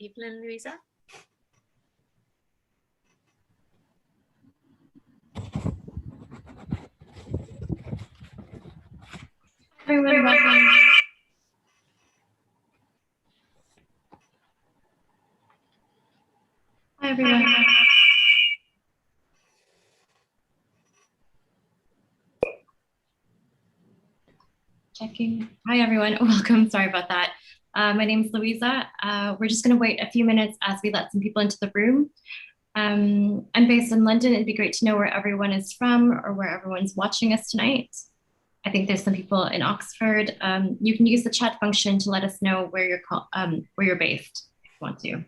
Evelyn, Louisa. Everyone, welcome. Hi, everyone. Checking. Hi, everyone. Welcome. Sorry about that. My name is Louisa. We're just going to wait a few minutes as we let some people into the room. I'm based in London. It'd be great to know where everyone is from or where everyone's watching us tonight. I think there's some people in Oxford. You can use the chat function to let us know where you're based if you want to.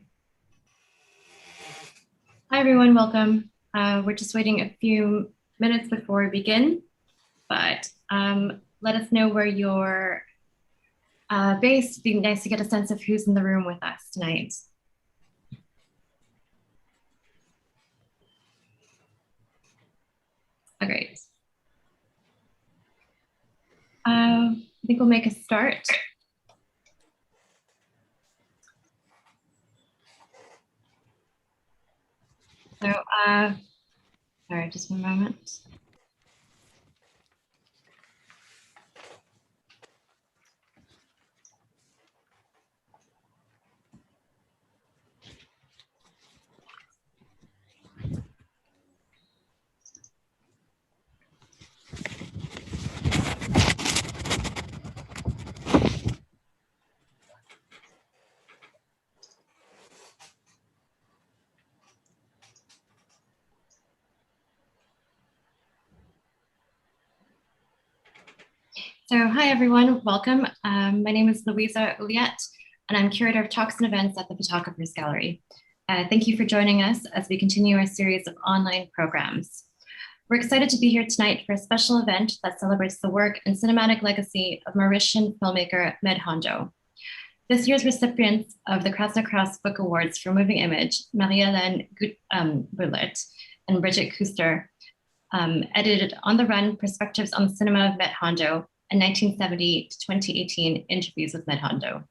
Hi, everyone. Welcome. We're just waiting a few minutes before we begin, but let us know where you're based. It'd be nice to get a sense of who's in the room with us tonight. Oh, great. I think we'll make a start. So, sorry, just one moment. So hi, everyone. Welcome. My name is Louisa Uliet, and I'm curator of talks and events at the Photographers Gallery. Thank you for joining us as we continue our series of online programs. We're excited to be here tonight for a special event that celebrates the work and cinematic legacy of Mauritian filmmaker Med Hondo. This year's recipients of the Kraszna-Krausz Book Awards for Moving Image, Gutberlet and Brigitta Kuster, edited On the Run: Perspectives on the Cinema of Med Hondo, and 1970 to 2018 interviews with Med Hondo.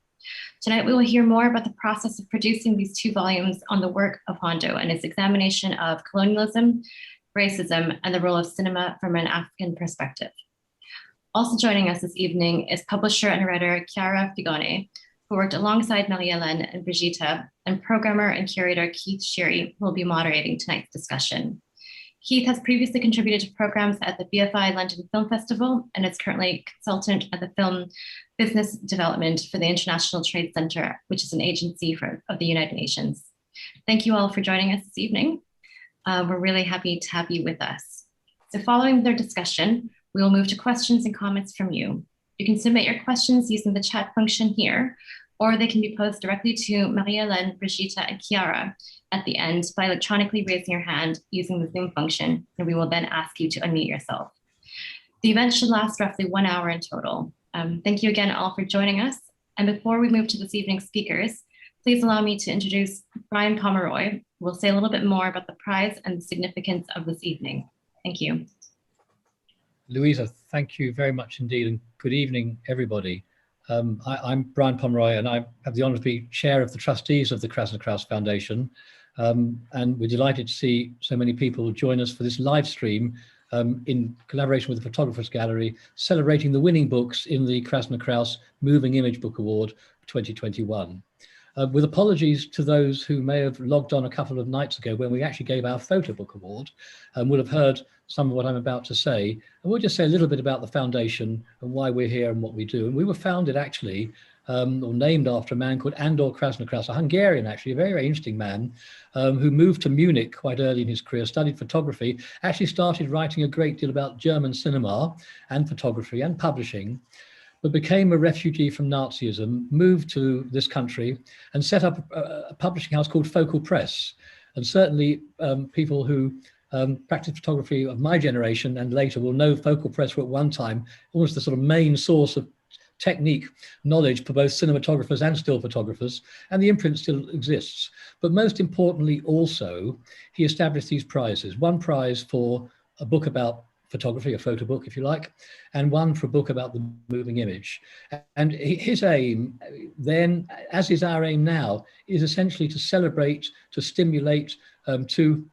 Tonight, we will hear more about the process of producing these 2 volumes on the work of Hondo and its examination of colonialism, racism, and the role of cinema from an African perspective. Also joining us this evening is publisher and writer Chiara Figone, who worked alongside Marie-Hélène and Brigitta, and programmer and curator Keith Sherry, who will be moderating tonight's discussion. Keith has previously contributed to programs at the BFI London Film Festival and is currently consultant at the Film Business Development for the International Trade Center, which is an agency of the United Nations. Thank you all for joining us this evening. We're really happy to have you with us. So following their discussion, we will move to questions and comments from you. You can submit your questions using the chat function here, or they can be posed directly to Marie-Hélène, Brigitta, and Chiara at the end by electronically raising your hand using the Zoom function, and we will then ask you to unmute yourself. The event should last roughly 1 hour in total. Thank you again all for joining us. And before we move to this evening's speakers, please allow me to introduce Brian Pomeroy, who will say a little bit more about the prize and the significance of this evening. Thank you. Louisa, thank you very much indeed, and good evening, everybody. I'm Brian Pomeroy, and I have the honour to be chair of the trustees of the Kraszna-Krausz Foundation. And we're delighted to see so many people join us for this live stream in collaboration with the Photographers Gallery, celebrating the winning books in the Kraszna-Krausz Moving Image Book Award 2021. With apologies to those who may have logged on a couple of nights ago when we actually gave our Photo Book Award and would have heard some of what I'm about to say. And we'll just say a little bit about the foundation and why we're here and what we do. And we were founded actually, or named after a man called Andor Kraszna-Krausz, a Hungarian actually, a very, very interesting man who moved to Munich quite early in his career, studied photography, actually started writing a great deal about German cinema and photography and publishing, but became a refugee from Nazism, moved to this country and set up a publishing house called Focal Press. And certainly people who practice photography of my generation and later will know Focal Press were at one time almost the sort of main source of technique knowledge for both cinematographers and still photographers, and the imprint still exists. But most importantly also, he established these prizes. One prize for a book about photography, a photo book, if you like, and one for a book about the moving image. And his aim then, as is our aim now, is essentially to celebrate, to stimulate, to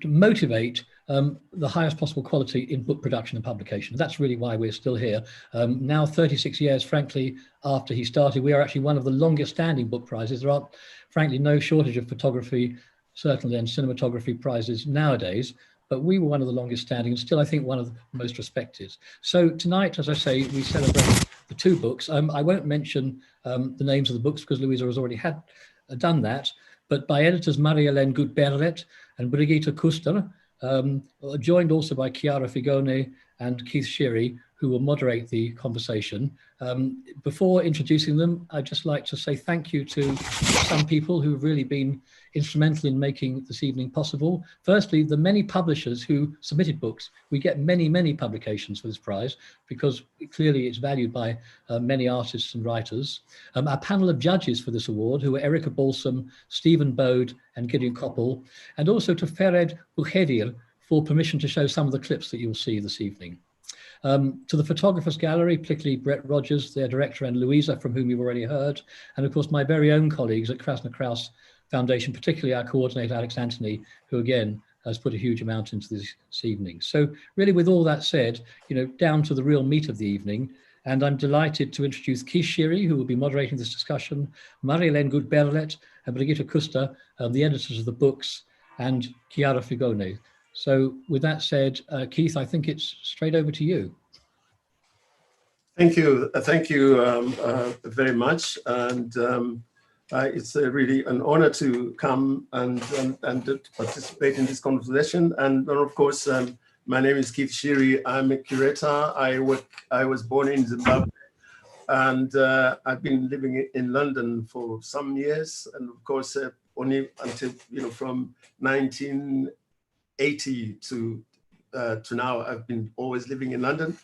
motivate the highest possible quality in book production and publication. That's really why we're still here. Now 36 years, frankly, after he started, we are actually one of the longest standing book prizes. There are, frankly, no shortage of photography, certainly, and cinematography prizes nowadays, but we were one of the longest standing and still, I think, one of the most respected. So tonight, as I say, we celebrate the two books. I won't mention the names of the books because Louisa has already done that, but by editors Marie-Hélène Gutberlet and Brigitta Kuster, joined also by Chiara Figone and Keith Sheary, who will moderate the conversation. Before introducing them, I'd just like to say thank you to some people who've really been instrumental in making this evening possible. Firstly, the many publishers who submitted books. We get many, many publications for this prize because clearly it's valued by many artists and writers. Our panel of judges for this award, who are Erica Balsam, Stephen Bode and Gideon Koppel, and also to Fered Buchedir for permission to show some of the clips that you'll see this evening. To the Photographers Gallery, particularly Brett Rogers, their director, and Louisa, from whom you've already heard, and of course my very own colleagues at Kraszna-Krausz Foundation, particularly our coordinator, Alex Anthony, who again has put a huge amount into this evening. So really, with all that said, down to the real meat of the evening, and I'm delighted to introduce Keith Sheary, who will be moderating this discussion, Marie-Hélène Gutberlet and Brigitta Kuster, the editors of the books, and Chiara Figone. So with that said, Keith, I think it's straight over to you. Thank you very much. And it's really an honor to come and to participate in this conversation. And of course, my name is Keith Sheary. I'm a curator. I was born in Zimbabwe, and I've been living in London for some years. And of course, only until, from 1980 to now, I've been always living in London.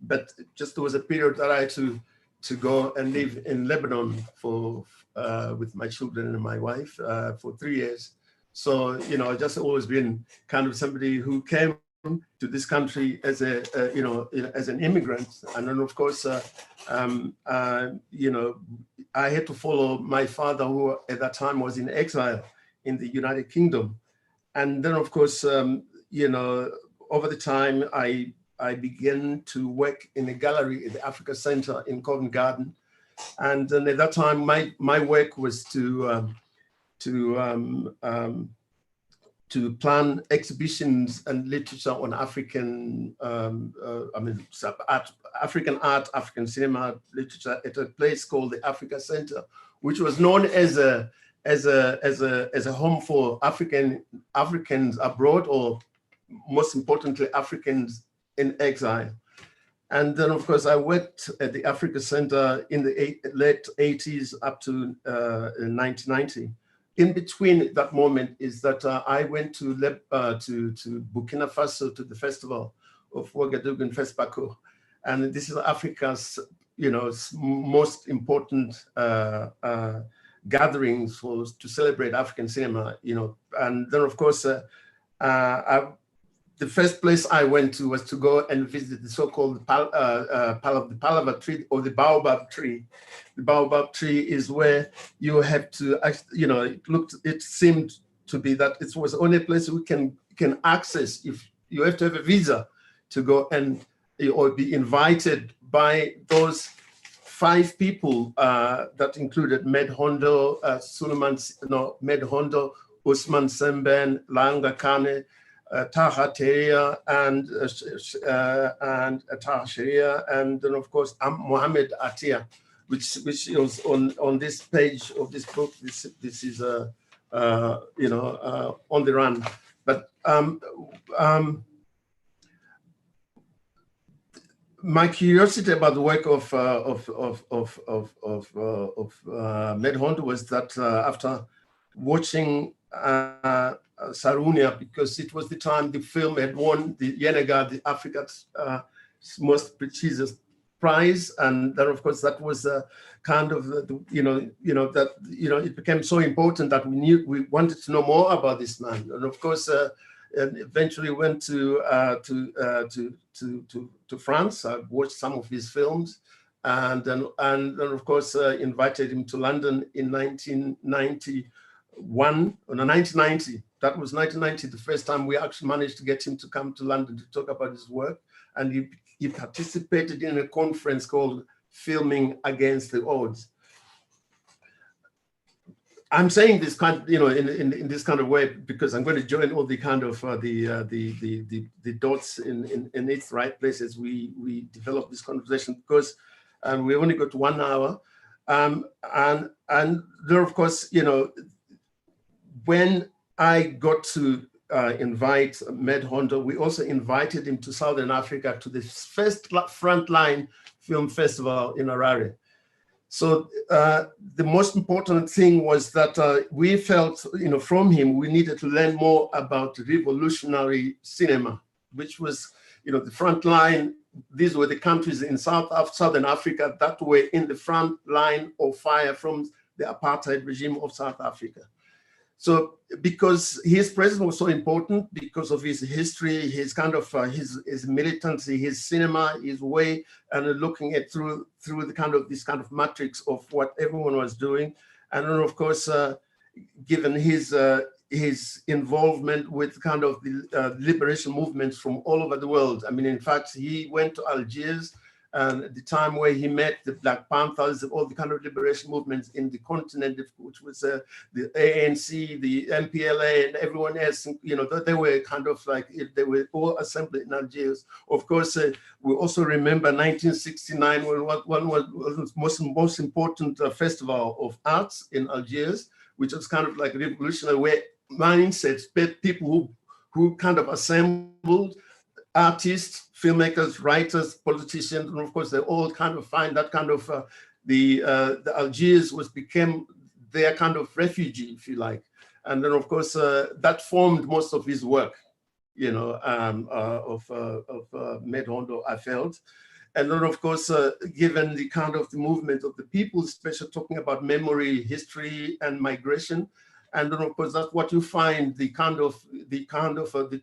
But just there was a period that I had to go and live in Lebanon for with my children and my wife for 3 years. So I've just always been kind of somebody who came to this country as as an immigrant, and then of course I had to follow my father, who at that time was in exile in the United Kingdom, and then of course over the time I began to work in a gallery at the Africa Center in Covent Garden. And then at that time, my work was to plan exhibitions and literature on African, African art, African cinema literature at a place called the Africa Center, which was known as a home for Africans abroad, or most importantly, Africans in exile. And then, of course, I worked at the Africa Center in the late 80s up to 1990. In between that moment is that I went to Burkina Faso to the festival of Ouagadougou and Fespaco. And this is Africa's, most important gatherings to celebrate African cinema, And then, of course, the first place I went to was to go and visit the so-called the Palava tree, or the baobab tree. The baobab tree is where you have to, it seemed to be that it was the only place we can access. If you have to have a visa to go and or be invited by those 5 people that included Med Hondo, Med Hondo, Usman Semben, Langa Kane, Taha Teria and Taha Sharia, and then of course Mohammed Atia, which is on this page of this book. This is on the run. But my curiosity about the work of Med Hondo was that after watching Sarunia, because it was the time the film had won the Yenega, the Africa's most prestigious prize, and then of course that was kind of it became so important that we wanted to know more about this man, and of course and eventually went to France. I watched some of his films, and then of course invited him to London in 1991 or 1990. That was 1990, the first time we actually managed to get him to come to London to talk about his work, and he participated in a conference called Filming Against the Odds. I'm saying this kind, in this kind of way because I'm going to join all the kind of the dots in its right places. We develop this conversation because we only got 1 hour, and there, of course, when I got to invite Med Hondo, we also invited him to Southern Africa to the first Frontline Film Festival in Harare. So the most important thing was that we felt, from him, we needed to learn more about revolutionary cinema, which was, the front line. These were the countries in Southern Africa that were in the front line of fire from the apartheid regime of South Africa. So because his presence was so important, because of his history, his kind of his militancy, his cinema, his way, and looking at through the kind of this kind of matrix of what everyone was doing, and then of course, given his involvement with kind of the liberation movements from all over the world. I mean, in fact, he went to Algiers. And at the time where he met the Black Panthers, all the kind of liberation movements in the continent, which was the ANC, the MPLA, and everyone else, they were kind of like, they were all assembled in Algiers. Of course, we also remember 1969, when one was the most important festival of arts in Algiers, which was kind of like revolutionary, where mindsets, people who kind of assembled, artists, filmmakers, writers, politicians, and of course they all kind of find that kind of the Algiers became their kind of refugee, if you like, and then of course that formed most of his work, of Med Hondo, I felt, and then of course given the kind of the movement of the people, especially talking about memory, history, and migration, and then of course that's what you find the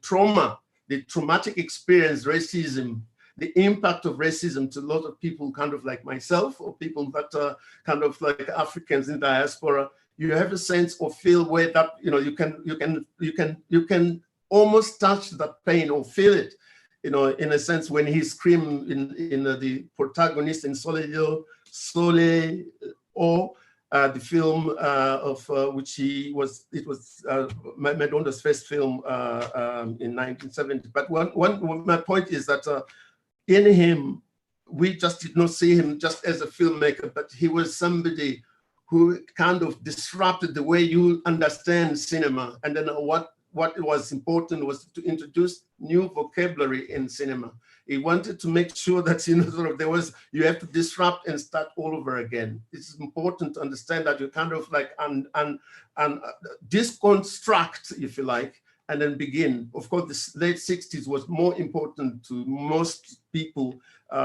trauma. The traumatic experience, racism, the impact of racism to a lot of people kind of like myself, or people that are kind of like Africans in diaspora, you have a sense or feel where that, you can almost touch that pain or feel it, in a sense when he screamed in the protagonist in Sole, or the film of which it was Med Hondo's first film in 1970. But my point is that in him, we just did not see him just as a filmmaker, but he was somebody who kind of disrupted the way you understand cinema. And then what was important was to introduce new vocabulary in cinema. He wanted to make sure that, you have to disrupt and start all over again. It's important to understand that you kind of like deconstruct, if you like, and then begin. Of course, the late 60s was more important to most people in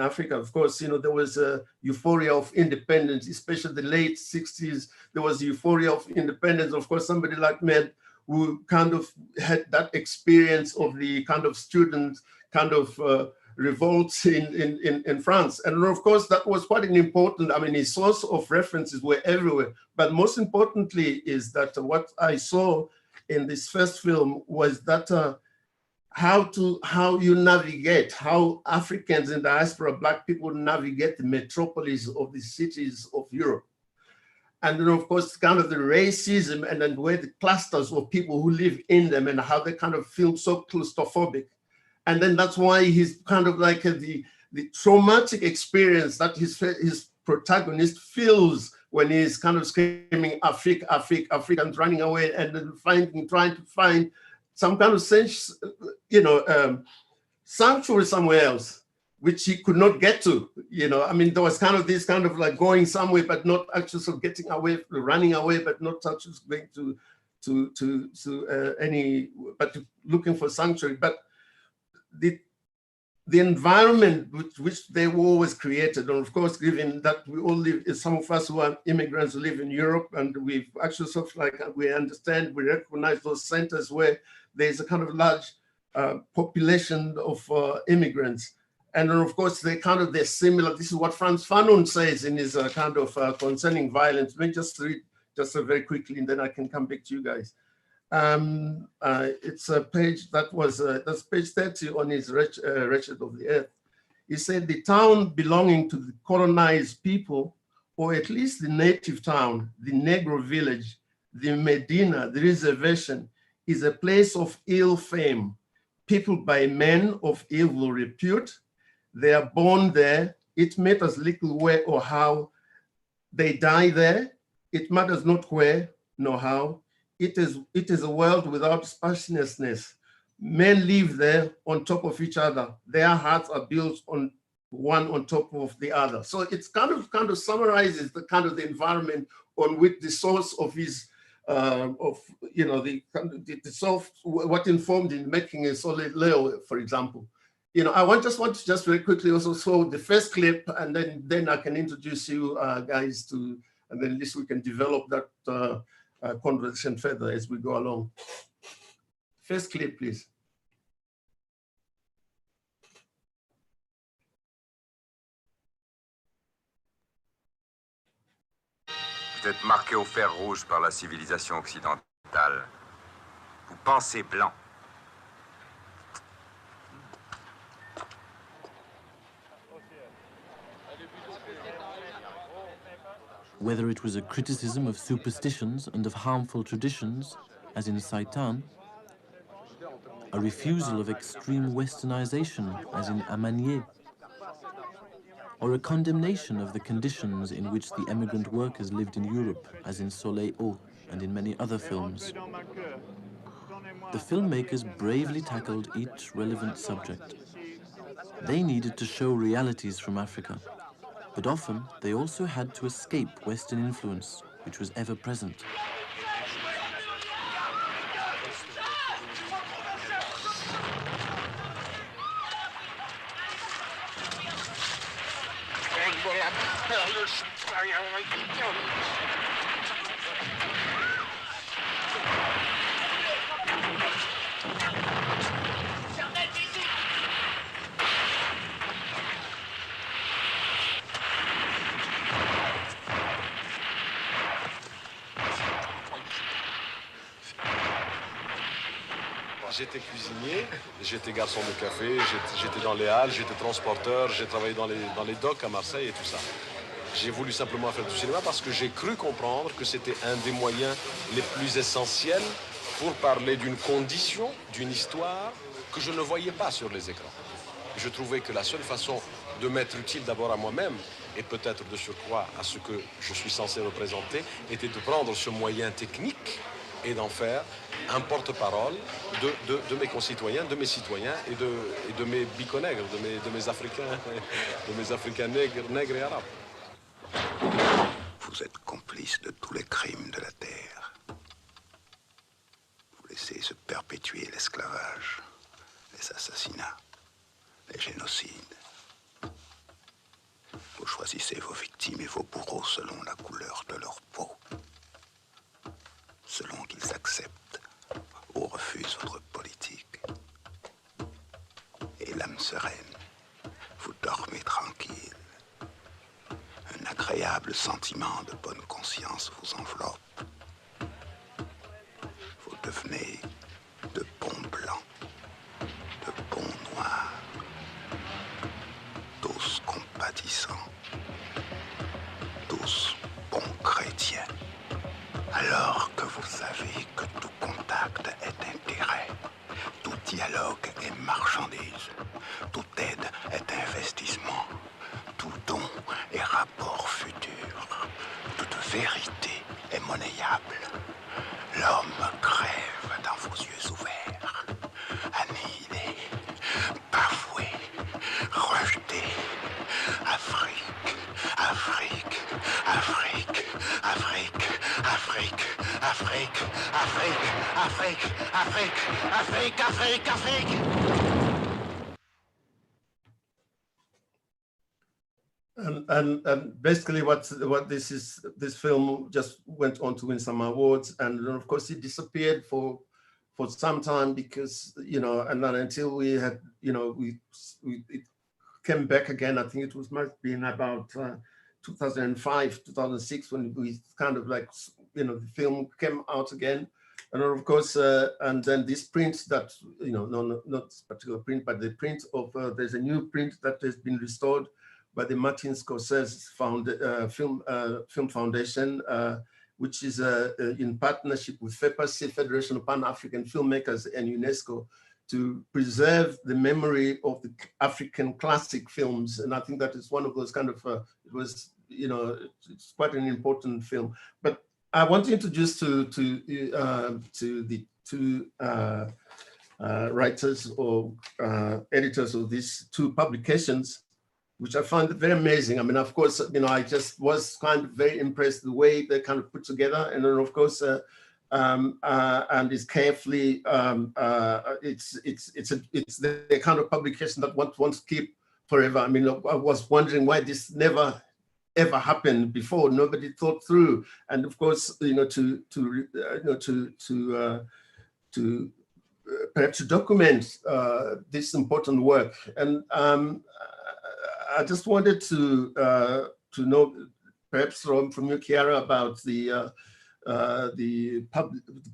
Africa. Of course, there was a euphoria of independence, especially the late 60s. There was a euphoria of independence. Of course, somebody like Med, who kind of had that experience of the kind of student kind of revolts in France. And of course, that was quite an important, his source of references were everywhere. But most importantly is that what I saw in this first film was that how you navigate, how Africans in diaspora, Black people navigate the metropolis of the cities of Europe. And then, of course, kind of the racism and then where the clusters of people who live in them and how they kind of feel so claustrophobic. And then that's why he's kind of like the traumatic experience that his protagonist feels when he's kind of screaming, Africa, Africa, Africa, and running away and then trying to find some kind of sense, sanctuary somewhere else, which he could not get to, there was kind of this kind of like going somewhere, but not actually sort of getting away, running away, but not actually going to any, but looking for sanctuary. But the the environment which they were always created, and of course, given that we all live, some of us who are immigrants who live in Europe, and we've actually sort of like, we understand, we recognize those centers where there's a kind of large population of immigrants. And then of course, they're similar. This is what Frantz Fanon says in his kind of concerning violence. Let me just read just very quickly, and then I can come back to you guys. It's a page that's page 30 on his Wretched of the Earth. He said, the town belonging to the colonized people, or at least the native town, the Negro village, the Medina, the reservation, is a place of ill fame, peopled by men of evil repute. They are born there. It matters little where or how they die there. It matters not where nor how. It is a world without spaciousness. Men live there on top of each other. Their hearts are built on one on top of the other. So it's kind of summarizes the kind of the environment on which the source of his what informed in making a Solid Leo, for example. I just want to very quickly also show the first clip, and then I can introduce you guys to, and then at least we can develop that conversation further as we go along. First clip, please. Vous êtes marqué au fer rouge par la civilisation occidentale. Vous pensez blanc. Whether it was a criticism of superstitions and of harmful traditions, as in Saitan, a refusal of extreme westernization, as in Amanier, or a condemnation of the conditions in which the emigrant workers lived in Europe, as in Soleil Haut and in many other films. The filmmakers bravely tackled each relevant subject. They needed to show realities from Africa, but often they also had to escape Western influence, which was ever present. J'étais cuisinier, j'étais garçon de café, j'étais dans les halles, j'étais transporteur, j'ai travaillé dans les docks à Marseille et tout ça. J'ai voulu simplement faire du cinéma parce que j'ai cru comprendre que c'était un des moyens les plus essentiels pour parler d'une condition, d'une histoire que je ne voyais pas sur les écrans. Je trouvais que la seule façon de m'être utile d'abord à moi-même et peut-être de surcroît à ce que je suis censé représenter était de prendre ce moyen technique et d'en faire un porte-parole de mes concitoyens, de mes citoyens et de mes biconègres, de mes Africains nègres et arabes. Vous êtes complice de tous les crimes de la terre. Vous laissez se perpétuer l'esclavage, les assassinats, les génocides. Vous choisissez vos victimes et vos bourreaux selon la couleur de leur peau, selon qu'ils acceptent ou refusent votre politique. Et l'âme sereine, vous dormez tranquille. Un agréable sentiment de bonne conscience vous enveloppe. Vous devenez de bons blancs, de bons noirs, tous compatissants, tous bons chrétiens. Alors que vous savez que tout contact est intérêt, tout dialogue est marchandise, toute aide est investissement, tout don est rapport futur, toute vérité est monnayable. L'homme crève dans vos yeux ouverts, annihilé, bafoué, rejeté. Afrique, Afrique, Afrique, Afrique, Afrique, Afrique, Afrique, Afrique, Afrique, Afrique, Afrique, Afrique. And basically what this film just went on to win some awards, and then of course it disappeared for some time because, you know, and then until we had, you know, it came back again. I think it must have been about 2005, 2006 when we kind of like, you know, the film came out again. And then of course, and then this print that, you know, not this particular print, but the print of, there's a new print that has been restored by the Martin Scorsese Film Foundation, which is in partnership with FEPAC, Federation of Pan-African Filmmakers, and UNESCO, to preserve the memory of the African classic films. And I think that is one of those kind of, it was, you know, it's quite an important film. But I want to introduce to the two writers or editors of these two publications, which I found very amazing. I mean, of course, you know, I just was kind of very impressed the way they kind of put together. And then of course, and it's carefully, it's the kind of publication that one wants to keep forever. I mean, I was wondering why this never ever happened before. Nobody thought through. And of course, you know, to perhaps to document this important work. And I just wanted to know, perhaps from you, Chiara, about the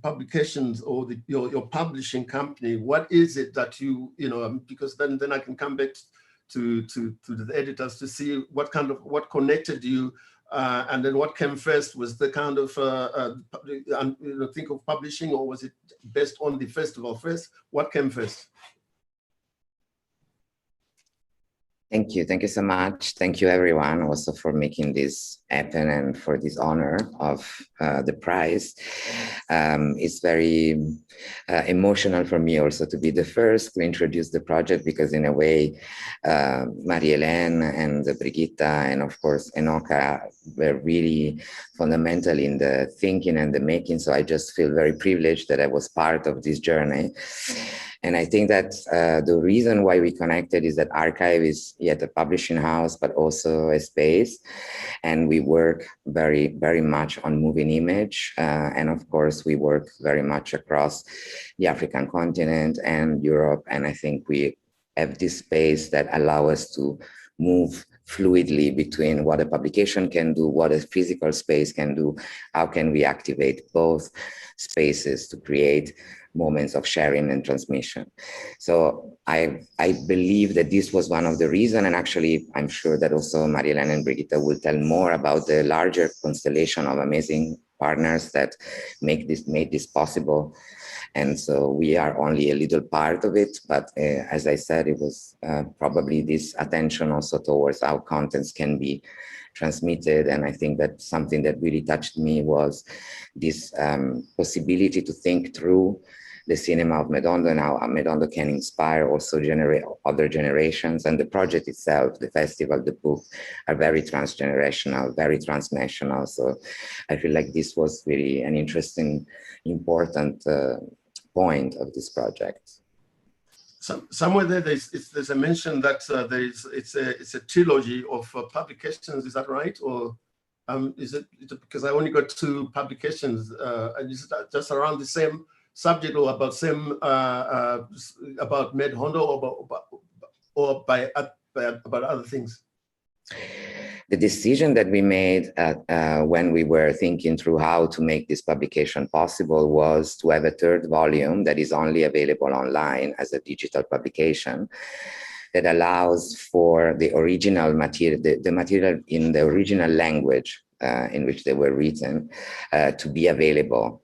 publications or your publishing company. What is it that you know? Because then I can come back to the editors to see what connected you, and then what came first. Was the kind of think of publishing, or was it based on the festival first? What came first? Thank you so much. Thank you everyone also for making this happen and for this honor of the prize. It's very emotional for me also to be the first to introduce the project, because in a way, Marie-Hélène and Brigitta and of course Enoka were really fundamental in the thinking and the making. So I just feel very privileged that I was part of this journey. And I think that the reason why we connected is that Archive is yet a publishing house, but also a space. And we work very, very much on moving image. And of course, we work very much across the African continent and Europe. And I think we have this space that allows us to move fluidly between what a publication can do, what a physical space can do, how can we activate both spaces to create moments of sharing and transmission. So I believe that this was one of the reasons, and actually I'm sure that also Marie-Hélène and Brigitta will tell more about the larger constellation of amazing partners that made this possible. And so we are only a little part of it, but as I said, it was probably this attention also towards how contents can be transmitted. And I think that something that really touched me was this possibility to think through the cinema of Med Hondo and how Med Hondo can inspire also other generations. And the project itself, the festival, the book, are very transgenerational, very transnational. So I feel like this was really an interesting, important point of this project. Somewhere there's a mention that it's a trilogy of publications. Is that right, or is it because I only got 2 publications? And is it just around the same subject, or about about Med Hondo, or about other things? The decision that we made when we were thinking through how to make this publication possible was to have a 3rd volume that is only available online as a digital publication, that allows for the original material, the material in the original language in which they were written to be available.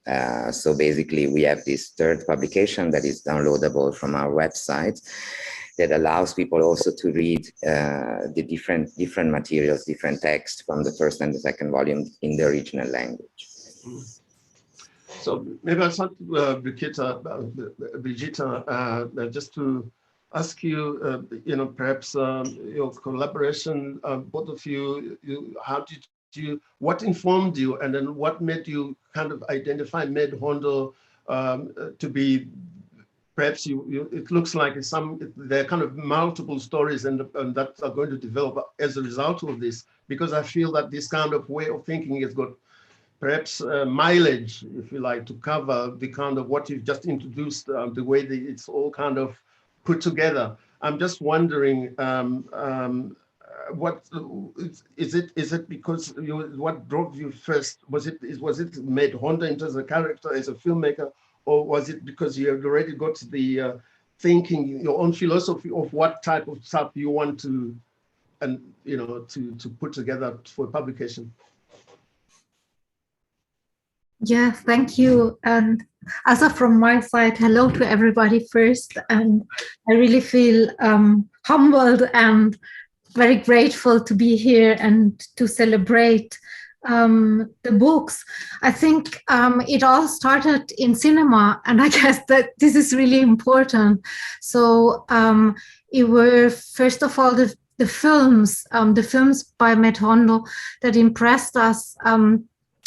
So basically we have this 3rd publication that is downloadable from our website, that allows people also to read the different materials, different texts from the 1st and the 2nd volume in the original language. So maybe I'll start Brigitta, just to ask you, perhaps your collaboration, both of you, what informed you, and then what made you kind of identify Med Hondo to be perhaps it looks like there are kind of multiple stories and that are going to develop as a result of this, because I feel that this kind of way of thinking has got perhaps mileage, if you like, to cover the kind of what you've just introduced, the way that it's all kind of put together. I'm just wondering, what is it because what drove you first? Was it Med Hondo as a character, as a filmmaker, or was it because you had already got the thinking, your own philosophy of what type of stuff you want to, and to put together for publication? Yeah, thank you. And also from my side, hello to everybody first. And I really feel humbled and very grateful to be here and to celebrate the books. I think it all started in cinema, and I guess that this is really important. So it were, first of all, the films by Med Hondo that impressed us.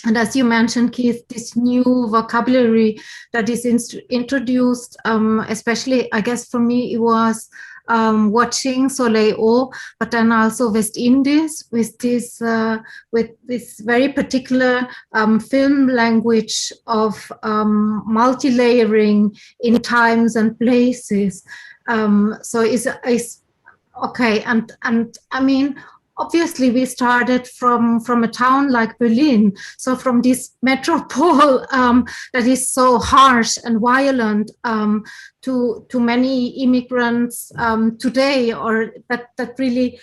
And as you mentioned, Keith, this new vocabulary that is introduced, especially, I guess for me, it was watching Soleil, but then also West Indies with this very particular film language of multi-layering in times and places. So it's okay, and I mean, obviously, we started from a town like Berlin, so from this metropole that is so harsh and violent to many immigrants today, or that really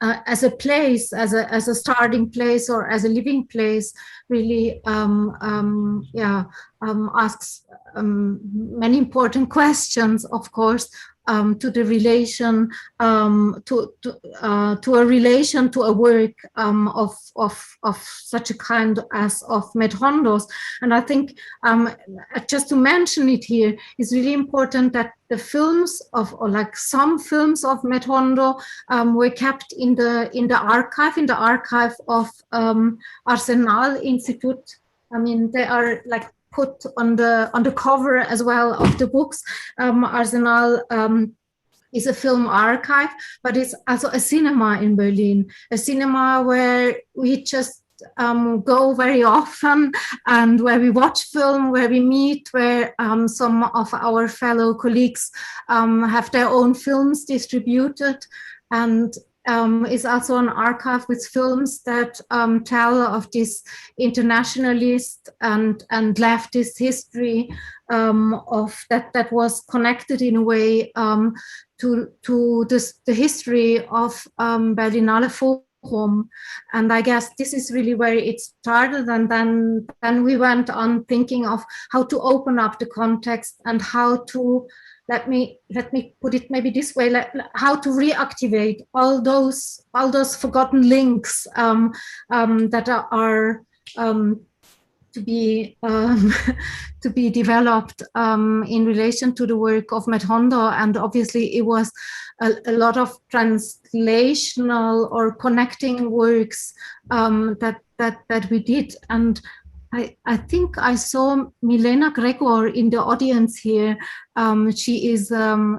as a place, as a starting place or as a living place, really asks many important questions, of course. To the relation to a relation to a work of such a kind as of Med Hondo's. And I think just to mention it here is really important that the films or like some films of Med Hondo were kept in the archive of Arsenal Institute. I mean, they are like put on the cover as well of the books. Arsenal is a film archive, but it's also a cinema in Berlin, a cinema where we just go very often and where we watch film, where we meet, where some of our fellow colleagues have their own films distributed, and is also an archive with films that tell of this internationalist and leftist history of that was connected in a way to the history of Berlinale Forum. And I guess this is really where it started, and then we went on thinking of how to open up the context and how to let me put it maybe this way, how to reactivate all those forgotten links that are to be developed in relation to the work of Med Hondo. And obviously it was a lot of translational or connecting works that we did. And I think I saw Milena Gregor in the audience here. She is,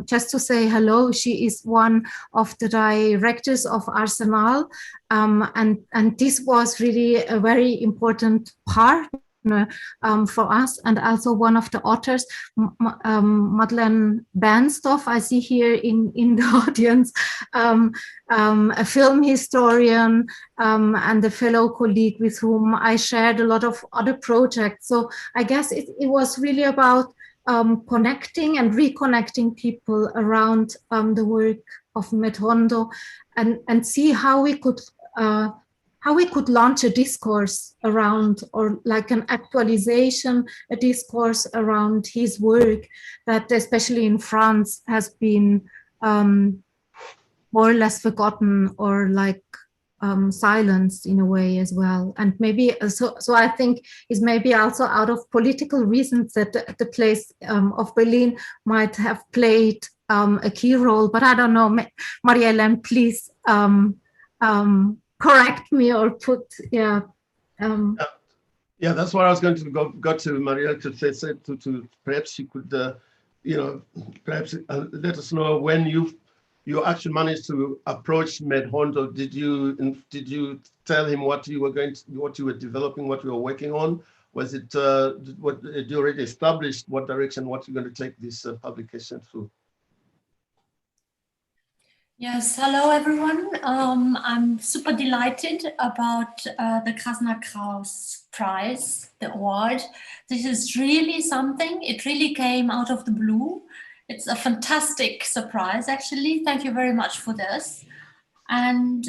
just to say hello, she is one of the directors of Arsenal. And this was really a very important part for us, and also one of the authors, Madeleine Bernstoff, I see here in the audience, a film historian and a fellow colleague with whom I shared a lot of other projects. So I guess it was really about connecting and reconnecting people around the work of Med Hondo, and see how we could launch a discourse around, or like an actualization, a discourse around his work that, especially in France, has been more or less forgotten or like silenced in a way as well. And maybe, so I think is maybe also out of political reasons that the place of Berlin might have played a key role, but I don't know, Marie-Hélène, please correct me or put, yeah, that's what I was going to go to Maria to say to perhaps she could perhaps let us know when you actually managed to approach Med Hondo. Did you tell him what you were developing, what you were working on? Was it what did you already established what direction, what you're going to take this publication through? Yes, hello everyone. I'm super delighted about the Kraszna-Krausz Prize, the award. This is really something. It really came out of the blue. It's a fantastic surprise, actually. Thank you very much for this. And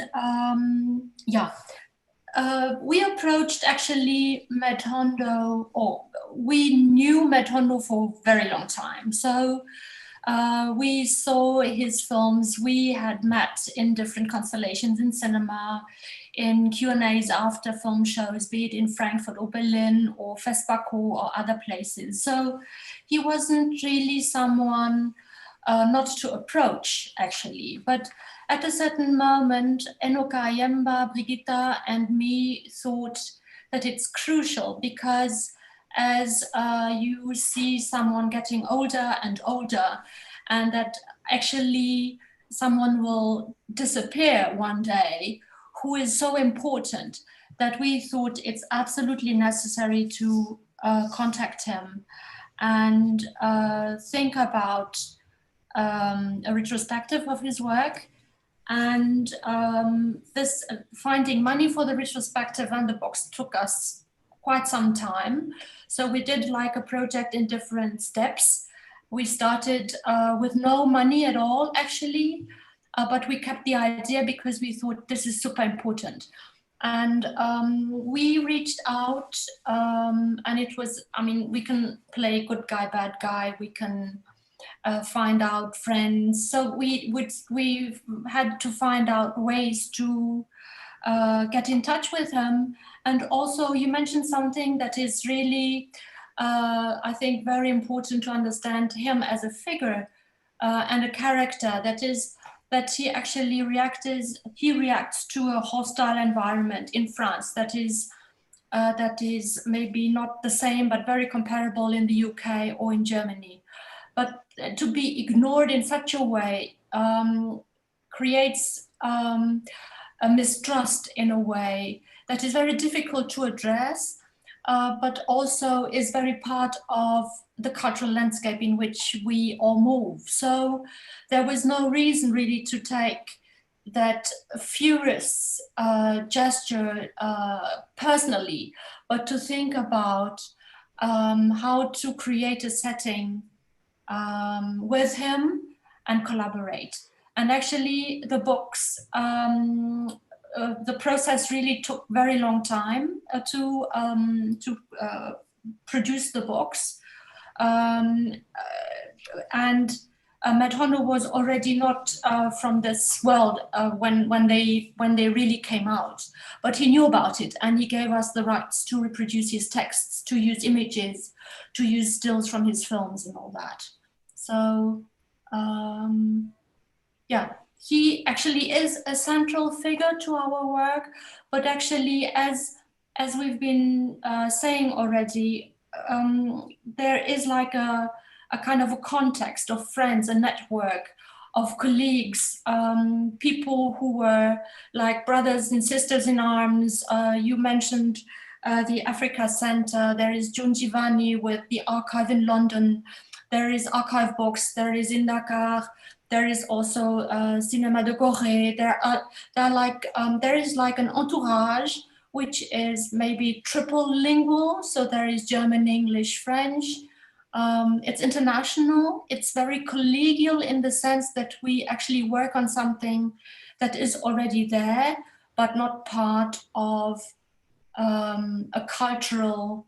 we approached actually Med Hondo, or we knew Med Hondo for a very long time. So we saw his films. We had met in different constellations in cinema, in Q&As after film shows, be it in Frankfurt or Berlin or Festbaku or other places. So he wasn't really someone not to approach, actually. But at a certain moment, Naoki Yamamoto, Brigitta, and me thought that it's crucial because as you see someone getting older and older, and that actually someone will disappear one day, who is so important that we thought it's absolutely necessary to contact him and think about a retrospective of his work. And this finding money for the retrospective and the box took us quite some time. So we did like a project in different steps. We started with no money at all, actually, but we kept the idea because we thought this is super important. And we reached out and it was, I mean, we can play good guy, bad guy. We can find out friends. So we've had to find out ways to get in touch with him. And also you mentioned something that is really, I think, very important to understand him as a figure and a character. That is that he actually reacts to a hostile environment in France that is maybe not the same, but very comparable in the UK or in Germany. But to be ignored in such a way creates a mistrust in a way that is very difficult to address, but also is very part of the cultural landscape in which we all move. So there was no reason really to take that furious gesture personally, but to think about how to create a setting with him and collaborate. And actually the books, the process really took very long time to produce the books. And Med Hondo was already not from this world when they really came out, but he knew about it and he gave us the rights to reproduce his texts, to use images, to use stills from his films and all that. So yeah, he actually is a central figure to our work, but actually as we've been saying already, there is like a kind of a context of friends, a network of colleagues, people who were like brothers and sisters in arms. You mentioned the Africa Center. There is June Giovanni with the archive in London. There is archive books. There is in Dakar. There is also Cinema de Corée. There is like an entourage which is maybe triple lingual. So there is German, English, French. It's international. It's very collegial in the sense that we actually work on something that is already there, but not part of a cultural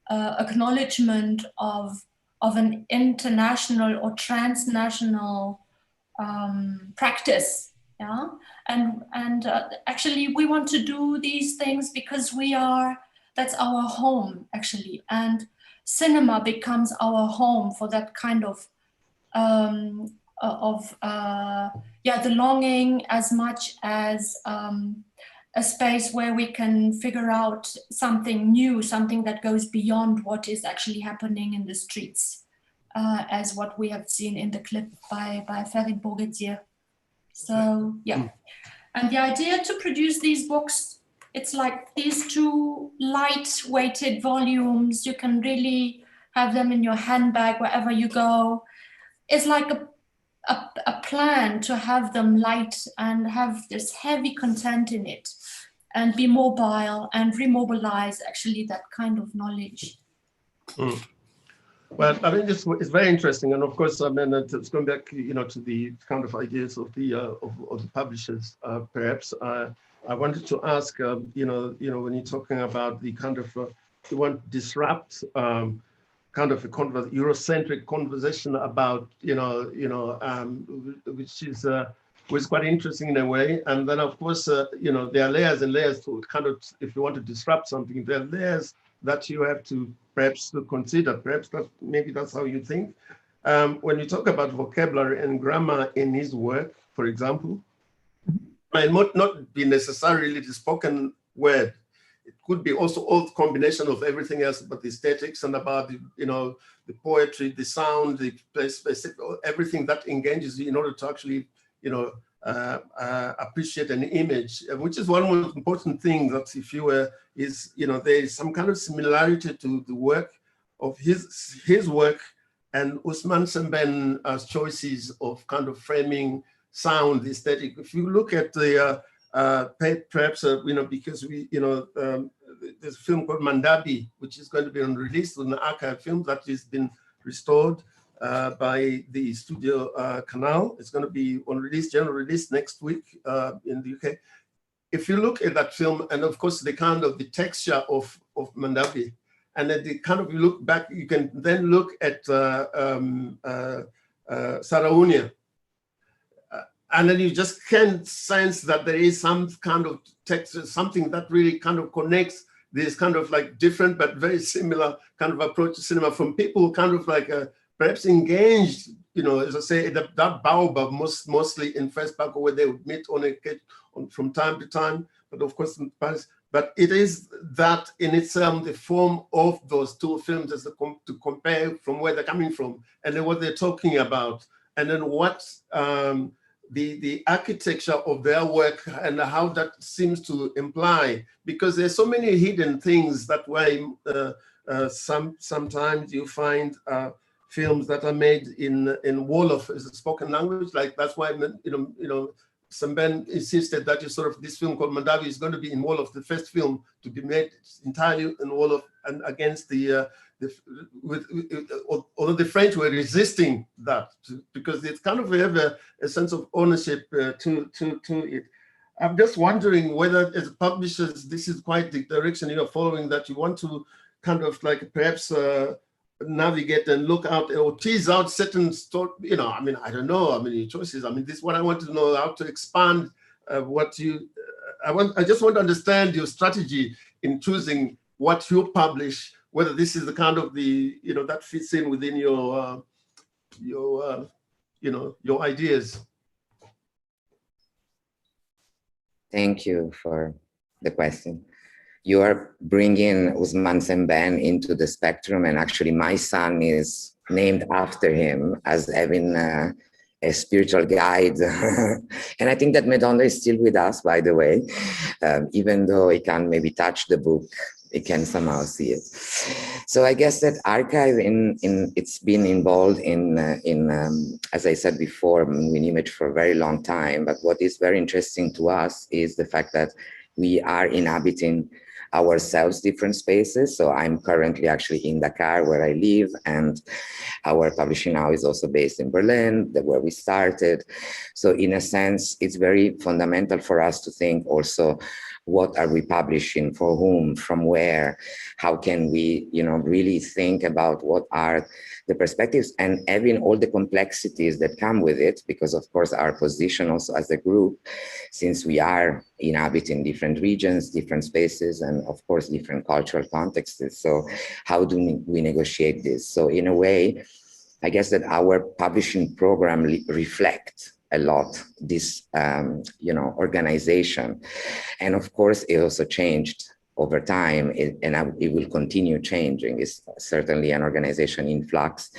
acknowledgement of an international or transnational practice. Yeah, and actually we want to do these things because that's our home actually, and cinema becomes our home for that kind of the longing, as much as a space where we can figure out something new, something that goes beyond what is actually happening in the streets. as what we have seen in the clip by Ferin Bourguedier. So yeah, and the idea to produce these books, it's like these two light-weighted volumes. You can really have them in your handbag wherever you go. It's like a plan to have them light and have this heavy content in it and be mobile and remobilize actually that kind of knowledge. Well, I mean, it's very interesting, and of course, I mean, it's going back, you know, to the kind of ideas of the publishers. Perhaps I wanted to ask, you know, when you're talking about the kind of you want to disrupt kind of a Eurocentric conversation about, which is was quite interesting in a way. And then, of course, you know, there are layers and layers to kind of, if you want to disrupt something, there are layers that you have to perhaps to consider. Perhaps maybe that's how you think. When you talk about vocabulary and grammar in his work, for example, it might not be necessarily the spoken word. It could be also all combination of everything else, about the aesthetics and about the, you know, the poetry, the sound, the specific, everything that engages you in order to actually, you know, appreciate an image, which is one of the important things that if you were, is, you know, there is some kind of similarity to the work of his work and Ousmane Sembène's choices of kind of framing sound, aesthetic. If you look at the, perhaps, you know, because we, you know, there's a film called Mandabi, which is going to be released on the archive film that has been restored by the studio Canal. It's going to be on release, general release next week in the UK. If you look at that film, and of course the kind of the texture of Mandabi, and then the kind of, you look back, you can then look at Saraounia, and then you just can sense that there is some kind of texture, something that really kind of connects this kind of like different but very similar kind of approach to cinema from people kind of like perhaps engaged, you know, as I say, that baobab mostly in First Baco, where they would meet from time to time, but of course in Paris. But it is that in itself, the form of those two films as to compare from where they're coming from and then what they're talking about, and then what the architecture of their work and how that seems to imply, because there's so many hidden things that way. Sometimes you find films that are made in Wolof as a spoken language, like that's why you know Sembène insisted that you sort of, this film called Mandabi is going to be in Wolof, the first film to be made entirely in Wolof, and against although the French were resisting that because it kind of have a sense of ownership to it. I'm just wondering whether, as publishers, this is quite the direction you're following, that you want to kind of like perhaps navigate and look out or tease out certain story, you know, I mean, I don't know, I mean, your choices. I mean, this is what I want to know, how to expand what you, I just want to understand your strategy in choosing what you publish, whether this is the kind of the, you know, that fits in within your you know, your ideas. Thank you for the question. You are bringing Ousmane Sembène into the spectrum, and actually my son is named after him as having a spiritual guide. And I think that Med Hondo is still with us, by the way, even though he can't maybe touch the book, he can somehow see it. So I guess that archive it's been involved in as I said before, in image for a very long time. But what is very interesting to us is the fact that we are inhabiting ourselves different spaces. So I'm currently actually in Dakar, where I live, and our publishing now is also based in Berlin, where we started. So in a sense, it's very fundamental for us to think also, what are we publishing, for whom, from where, how can we, you know, really think about what are the perspectives, and having all the complexities that come with it, because of course our position also as a group, since we are inhabiting different regions, different spaces, and of course different cultural contexts. So how do we negotiate this? So in a way, I guess that our publishing program reflects a lot this, you know, organization. And of course, it also changed over time, it will continue changing. It's certainly an organization in flux,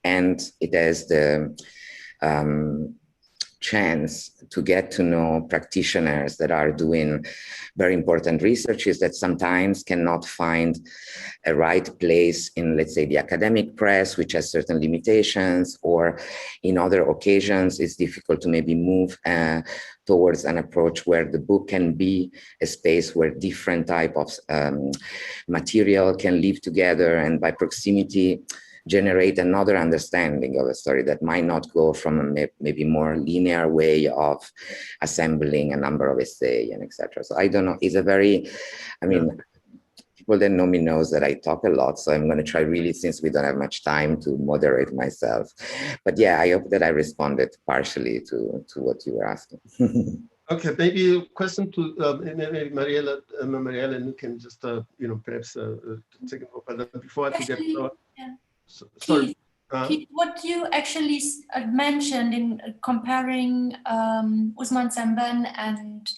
and it has the chance to get to know practitioners that are doing very important researches that sometimes cannot find a right place in, let's say, the academic press, which has certain limitations, or in other occasions it's difficult to maybe move towards an approach where the book can be a space where different type of material can live together, and by proximity generate another understanding of a story that might not go from a maybe more linear way of assembling a number of essays and etc. So I don't know, it's a very, I mean, people that know me knows that I talk a lot, so I'm going to try really, since we don't have much time, to moderate myself. But yeah, I hope that I responded partially to what you were asking. Okay, maybe a question to maybe Mariella, and you can just, perhaps take it over before I forget. Sorry. Keith, what you actually mentioned in comparing Ousmane Sembène and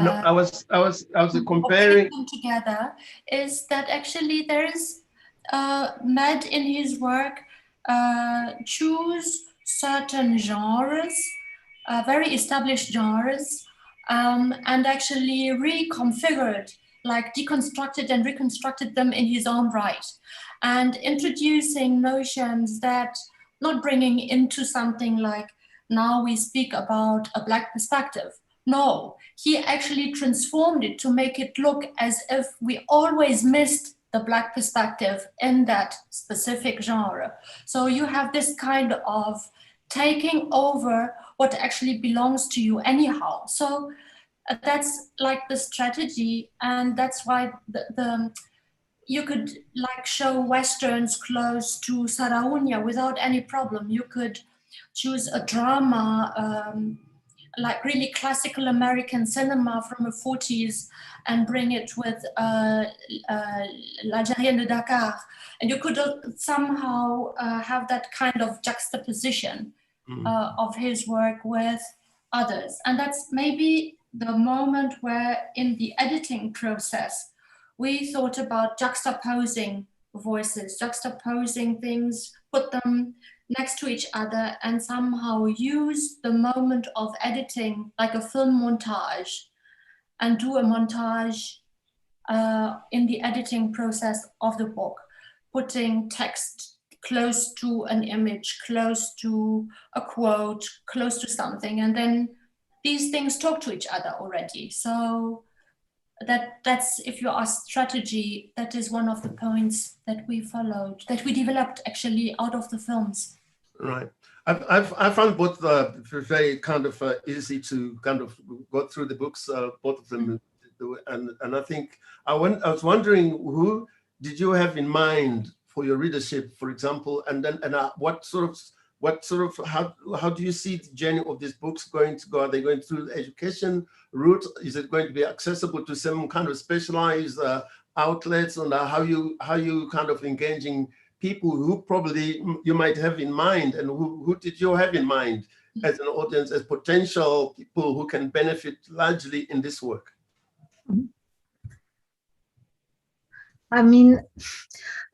no, I was comparing them together, is that actually there is Med in his work choose certain genres, very established genres, and actually reconfigured, like deconstructed and reconstructed them in his own right, and introducing notions that not bringing into something like, now we speak about a Black perspective. No, he actually transformed it to make it look as if we always missed the Black perspective in that specific genre. So you have this kind of taking over what actually belongs to you anyhow. So that's like the strategy, and that's why you could like show Westerns close to Saraunja without any problem. You could choose a drama, like really classical American cinema from the 40s, and bring it with L'Algérienne de Dakar. And you could somehow have that kind of juxtaposition of his work with others. And that's maybe the moment where in the editing process, we thought about juxtaposing voices, juxtaposing things, put them next to each other, and somehow use the moment of editing like a film montage, and do a montage in the editing process of the book, putting text close to an image, close to a quote, close to something, and then these things talk to each other already. So that's, if you ask strategy, that is one of the points that we followed, that we developed actually out of the films. Right. I found both very kind of easy to kind of go through the books, both of them, and I think I was wondering, who did you have in mind for your readership, for example, and then what sort of how do you see the journey of these books going to go? Are they going through the education route? Is it going to be accessible to some kind of specialized outlets, and how you kind of engaging people who probably you might have in mind, and who did you have in mind as an audience, as potential people who can benefit largely in this work? I mean,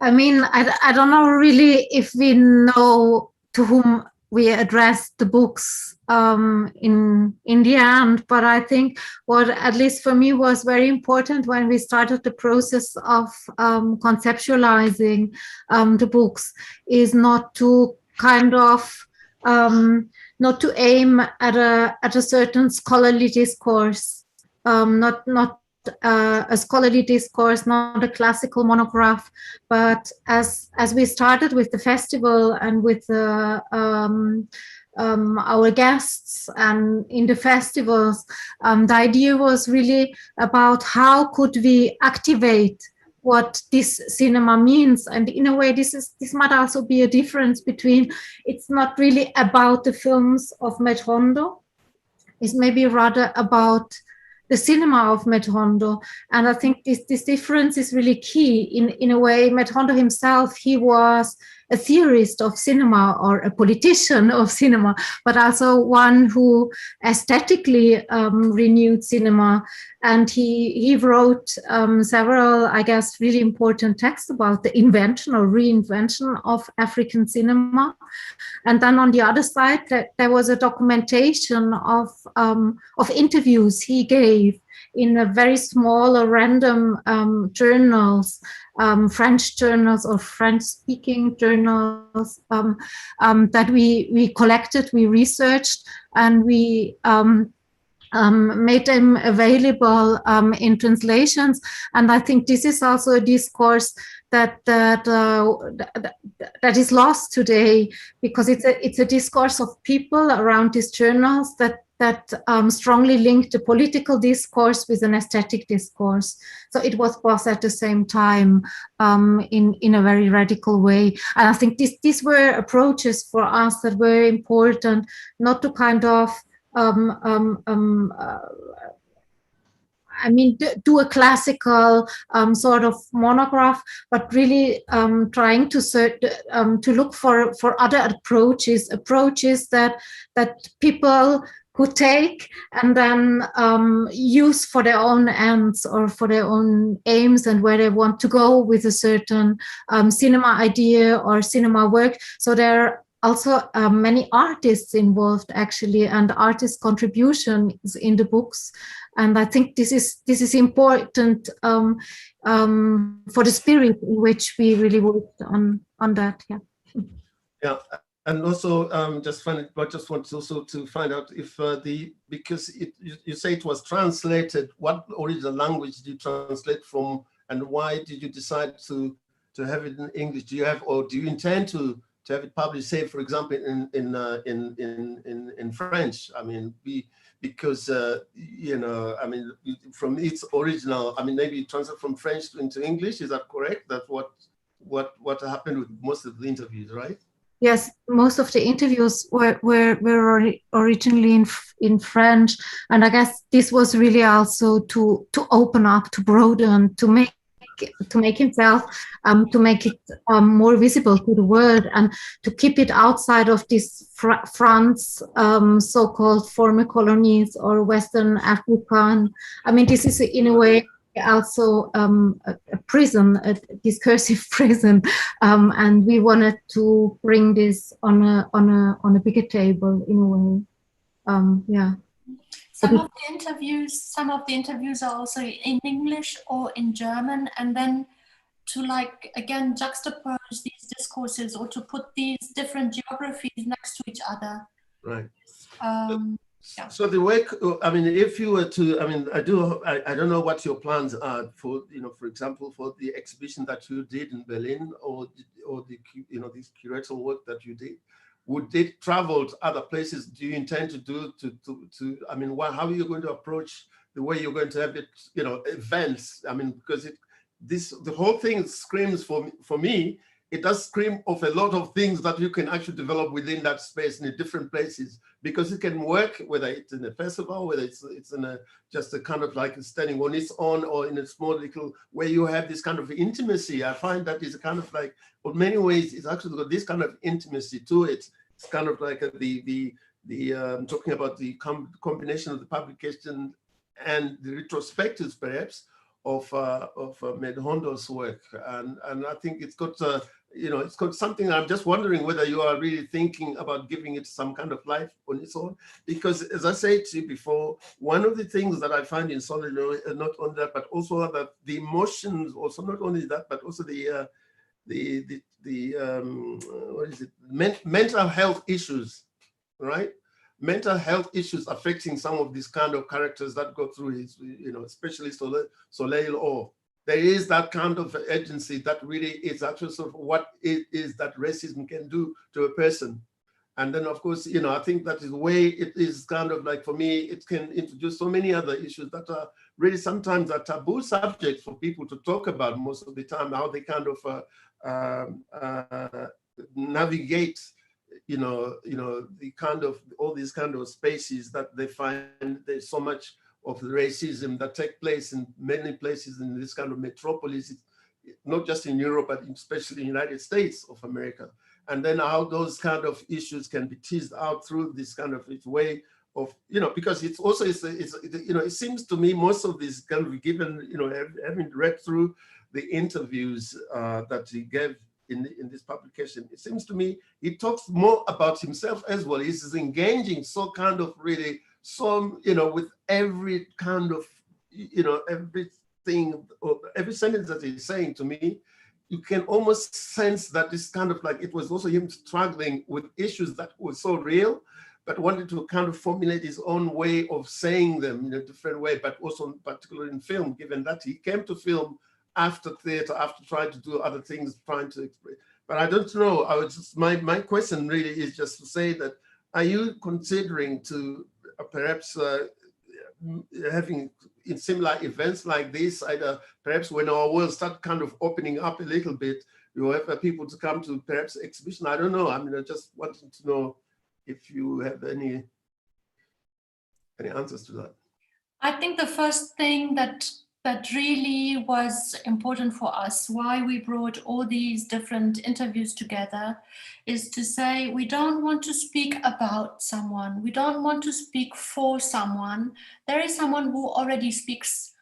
I don't know really if we know to whom we address the books in the end, but I think what, at least for me, was very important when we started the process of conceptualizing the books is not to kind of not to aim at a certain scholarly discourse, not a scholarly discourse, not a classical monograph, but as we started with the festival and with our guests and in the festivals, the idea was really about how could we activate what this cinema means. And in a way, this might also be a difference between, it's not really about the films of Med Hondo, it's maybe rather about the cinema of Med Hondo. And I think this difference is really key. In a way, Med Hondo himself, he was a theorist of cinema or a politician of cinema, but also one who aesthetically renewed cinema. And he wrote several, I guess, really important texts about the invention or reinvention of African cinema. And then on the other side, there was a documentation of interviews he gave in a very small or random journals, French journals or French-speaking journals that we collected, we researched, and we made them available in translations. And I think this is also a discourse that is lost today, because it's a discourse of people around these journals that strongly linked the political discourse with an aesthetic discourse. So it was both at the same time in a very radical way. And I think these were approaches for us that were important, not to kind of do a classical sort of monograph, but really trying to look for other approaches that people could take and then use for their own ends or for their own aims and where they want to go with a certain cinema idea or cinema work. So there are also many artists involved, actually, and artist contributions in the books. And I think this is important for the spirit in which we really worked on that. Yeah. Yeah. And also, just want also to find out if because you say it was translated, what original language did you translate from, and why did you decide to have it in English? Do you have, or do you intend to have it published, say, for example, in French? I mean, because you know, I mean, from its original, I mean, maybe you translate from French into English. Is that correct? That's what happened with most of the interviews, right? Yes, most of the interviews were originally in French, and I guess this was really also to open up, to broaden, to make himself, to make it more visible to the world, and to keep it outside of this France so-called former colonies or Western African. I mean, this is in a way also a prison, a discursive prison, and we wanted to bring this on a bigger table in a way. Yeah. Some of the interviews are also in English or in German, and then to again juxtapose these discourses or to put these different geographies next to each other. Right. Yeah. So the work, I mean, if you were to, I mean, I don't know what your plans are for, you know, for example, for the exhibition that you did in Berlin, or the, you know, this curatorial work that you did. Would it travel to other places? Do you intend to do to I mean, how are you going to approach the way you're going to have it, you know, events? I mean, because the whole thing screams for me, it does scream of a lot of things that you can actually develop within that space in different places, because it can work, whether it's in a festival, whether it's in just a kind of like standing on its own, or in a small little, where you have this kind of intimacy. I find that is a kind of like, in many ways, it's actually got this kind of intimacy to it. It's kind of like talking about the combination of the publication and the retrospectives, perhaps, of Med Hondo's work, and I think it's got you know, it's got something. I'm just wondering whether you are really thinking about giving it some kind of life on its own, because as I said to you before, one of the things that I find in Solid, not only that, but also that the emotions, also not only that, but also the what is it? Mental health issues, right? Mental health issues affecting some of these kind of characters that go through his, you know, especially Soleil Or. There is that kind of agency that really is actually sort of what it is that racism can do to a person. And then, of course, you know, I think that is the way it is kind of like, for me, it can introduce so many other issues that are really sometimes a taboo subject for people to talk about most of the time, how they kind of navigate, you know, the kind of, all these kind of spaces that they find there's so much of the racism that take place in many places in this kind of metropolis, not just in Europe, but especially in the United States of America. And then how those kind of issues can be teased out through this kind of way of, because it's also, it seems to me most of this can be given, having read through the interviews that he gave in this publication, it seems to me he talks more about himself as well. He's engaging so kind of really, with every kind of, everything, or every sentence that he's saying to me, you can almost sense that this kind of like, it was also him struggling with issues that were so real, but wanted to kind of formulate his own way of saying them in a different way, but also particularly in film, given that he came to film after theater, after trying to do other things, trying to explain. But I don't know, I was just, my question really is just to say that, are you considering to perhaps having in similar events like this, either perhaps when our world start kind of opening up a little bit, you have people to come to perhaps exhibition? I don't know. I mean, I just wanted to know if you have any answers to that. I think the first thing that really was important for us, why we brought all these different interviews together, is to say we don't want to speak about someone, we don't want to speak for someone. There is someone who already speaks,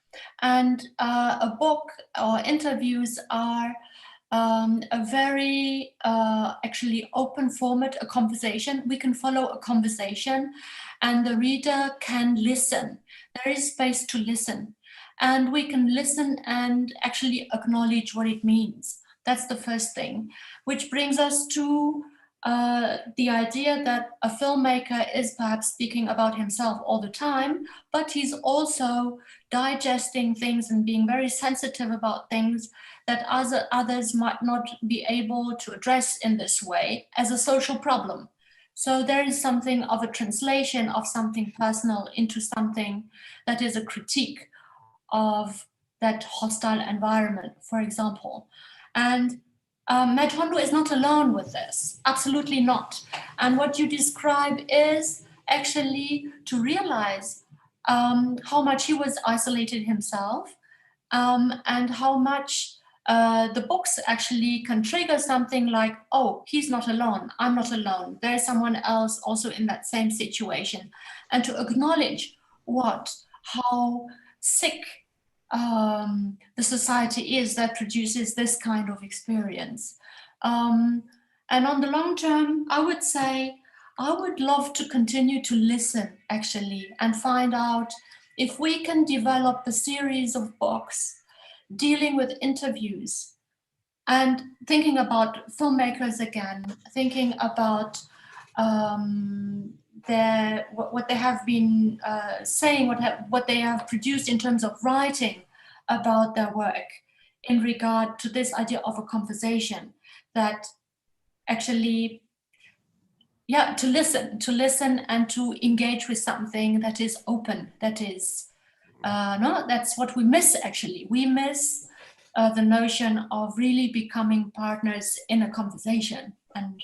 and a book or interviews are a very actually open format, a conversation. We can follow a conversation and the reader can listen. There is space to listen. And we can listen and actually acknowledge what it means. That's the first thing, which brings us to the idea that a filmmaker is perhaps speaking about himself all the time, but he's also digesting things and being very sensitive about things that others might not be able to address in this way as a social problem. So there is something of a translation of something personal into something that is a critique of that hostile environment, for example. And Med Hondo is not alone with this, absolutely not. And what you describe is actually to realize how much he was isolated himself, and how much the books actually can trigger something like, oh, he's not alone, I'm not alone, there's someone else also in that same situation. And to acknowledge how sick the society is that produces this kind of experience. And on the long term, I would say, I would love to continue to listen actually and find out if we can develop a series of books dealing with interviews and thinking about filmmakers again, thinking about what they have been saying, what they have produced in terms of writing about their work in regard to this idea of a conversation that actually, to listen and to engage with something that is open, that is, that's what we miss actually. We miss the notion of really becoming partners in a conversation. And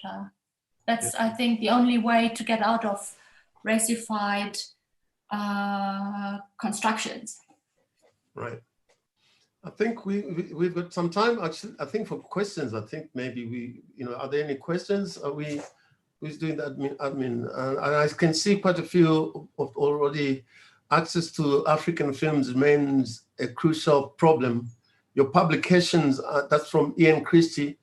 that's, I think, the only way to get out of racified constructions. Right. I think we've got some time actually, I think, for questions. I think maybe are there any questions? Who's doing the admin? And I can see quite a few of already. Access to African films remains a crucial problem. Your publications, that's from Ian Christie,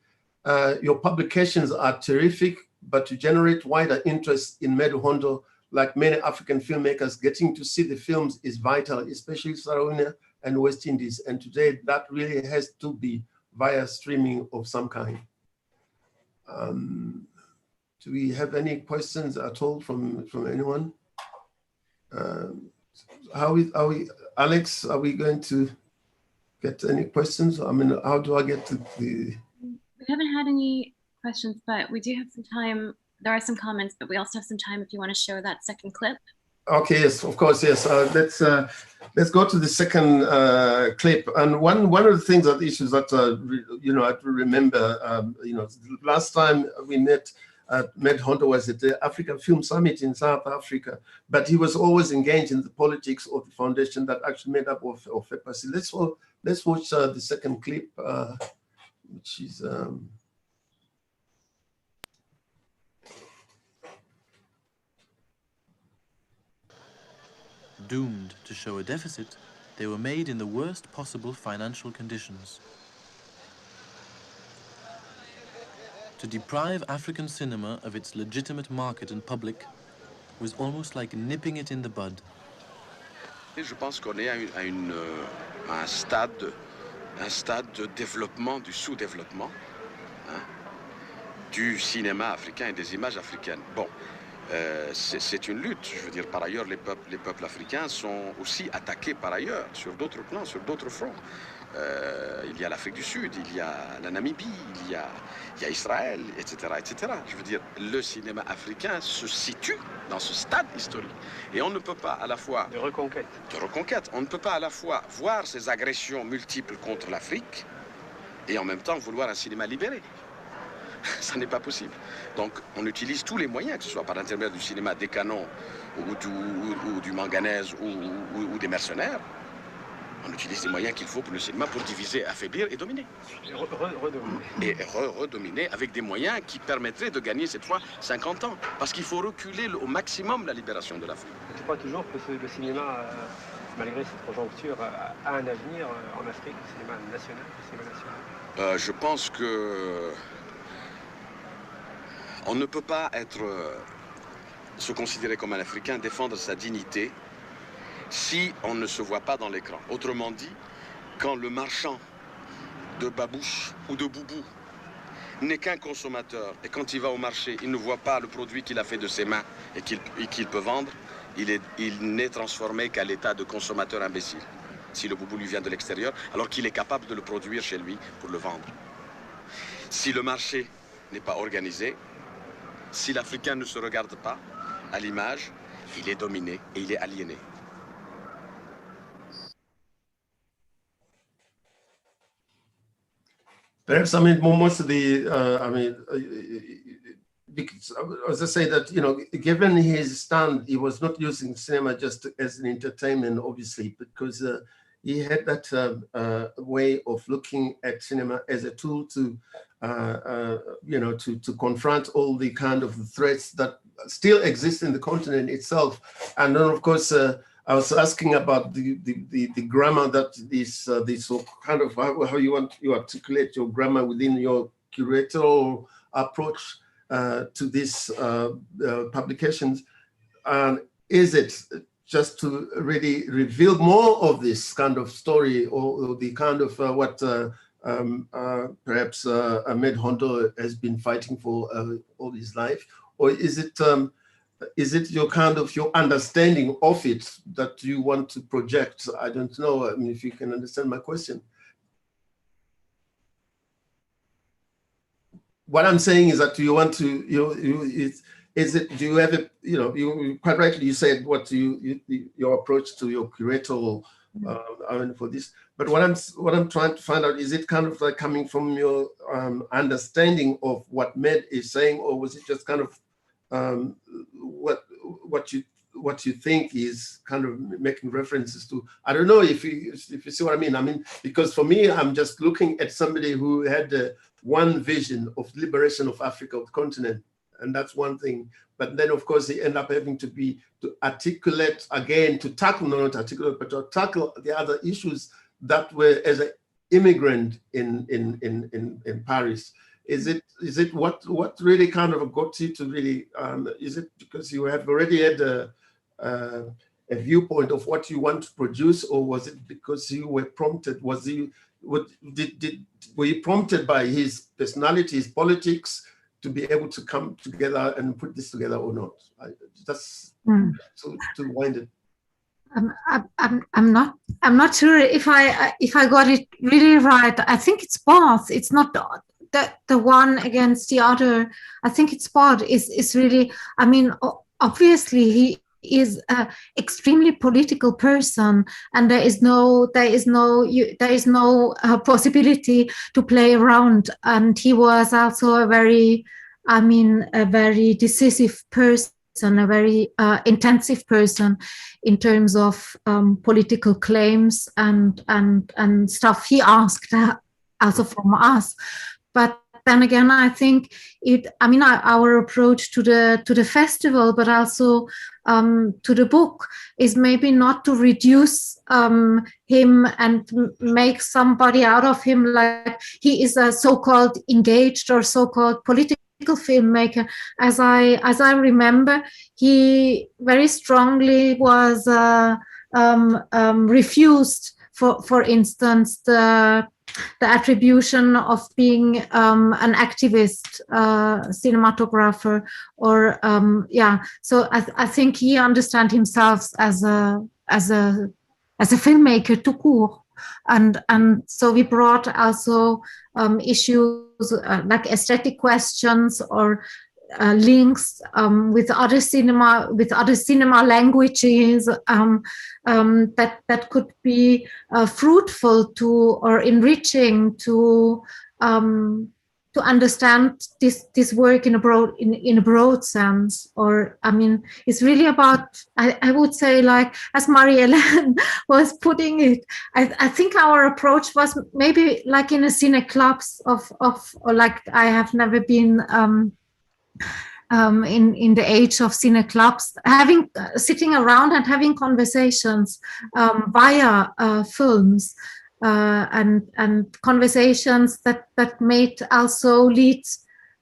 your publications are terrific, but to generate wider interest in Med Hondo, like many African filmmakers, getting to see the films is vital, especially Sardinia and West Indies. And today that really has to be via streaming of some kind. Do we have any questions at all from anyone? Alex, are we going to get any questions? I mean, how do I get to the... We haven't had any questions, but we do have some time. There are some comments, but we also have some time if you want to show that second clip. Okay, yes, of course, yes. Let's go to the second clip. And one of the things, that issues that I remember, last time we met, Med Hondo was at the African Film Summit in South Africa, but he was always engaged in the politics of the foundation that actually made up of FEPAC. Let's watch the second clip, which is. Doomed to show a deficit, they were made in the worst possible financial conditions. To deprive African cinema of its legitimate market and public was almost like nipping it in the bud. Je pense qu'on est à un stade de développement, du sous-développement, hein, du cinéma africain et des images africaines. Bon, c'est une lutte. Je veux dire, par ailleurs, les peuples africains sont aussi attaqués par ailleurs, sur d'autres plans, sur d'autres fronts. Il y a l'Afrique du Sud, il y a la Namibie, il y a Israël, etc., etc. Je veux dire, le cinéma africain se situe dans ce stade historique. Et on ne peut pas à la fois... De reconquête. De reconquête. On ne peut pas à la fois voir ces agressions multiples contre l'Afrique et en même temps vouloir un cinéma libéré. Ça n'est pas possible. Donc on utilise tous les moyens, que ce soit par l'intermédiaire du cinéma des canons ou du manganèse ou des mercenaires. On utilise les moyens qu'il faut pour le cinéma pour diviser, affaiblir et dominer. Redominer. Et redominer avec des moyens qui permettraient de gagner cette fois 50 ans. Parce qu'il faut reculer au maximum la libération de l'Afrique. Tu crois toujours que le cinéma, malgré cette conjoncture, a un avenir en Afrique, le cinéma national, je pense que on ne peut pas se considérer comme un Africain, défendre sa dignité si on ne se voit pas dans l'écran. Autrement dit, quand le marchand de babouche ou de boubou n'est qu'un consommateur, et quand il va au marché, il ne voit pas le produit qu'il a fait de ses mains et qu'il peut vendre, il n'est transformé qu'à l'état de consommateur imbécile. Si le boubou lui vient de l'extérieur, alors qu'il est capable de le produire chez lui pour le vendre. Si le marché n'est pas organisé, si l'Africain ne se regarde pas à l'image, il est dominé et il est aliéné. Perhaps, I mean, most of the, because, as I say that, you know, given his stand, he was not using cinema just as an entertainment, obviously, because he had that way of looking at cinema as a tool to, you know, to confront all the kind of threats that still exist in the continent itself. And then, of course, I was asking about the grammar that this kind of how you articulate your grammar within your curatorial approach to these publications. And is it just to really reveal more of this kind of story or the kind of what perhaps Med Hondo has been fighting for all his life? Or is it your kind of your understanding of it that you want to project? I don't know. I mean, if you can understand my question. What I'm saying is that you want to, do you have a, you know, you quite rightly you said what your approach to your curatorial for this. But what I'm trying to find out, is it kind of like coming from your understanding of what Med is saying, or was it just kind of what you think is kind of making references to? I don't know if you see what I mean. I mean, because for me, I'm just looking at somebody who had one vision of liberation of Africa, of the continent, and that's one thing. But then, of course, they end up having to articulate again, to tackle, not articulate, but to tackle the other issues that were as an immigrant in Paris. Is it what really kind of got you to really? Is it because you have already had a viewpoint of what you want to produce, or was it because you were prompted? Were you prompted by his personality, his politics, to be able to come together and put this together, or not? Just to wind it. I'm not sure if I got it really right. I think it's both. It's not the one against the other. I think it's both. Is really. I mean, obviously he is an extremely political person, and there is no possibility to play around. And he was also a very I mean, a very decisive person, a very intensive person in terms of political claims and stuff he asked also from us. But then again, I think our approach to the festival, but also to the book, is maybe not to reduce him and make somebody out of him like he is a so-called engaged or so-called political filmmaker. As I remember, he very strongly was refused, for instance, the attribution of being an activist cinematographer, or so I think he understands himself as a filmmaker tout court. And so we brought also issues like aesthetic questions or links with other cinema languages that could be fruitful to or enriching to understand this work in a broad sense. Or I mean, it's really about, I would say, like as Marie-Hélène was putting it, I think our approach was maybe like in a cine clubs or like I have never been in the age of cine clubs, sitting around and having conversations via films. And conversations that made also lead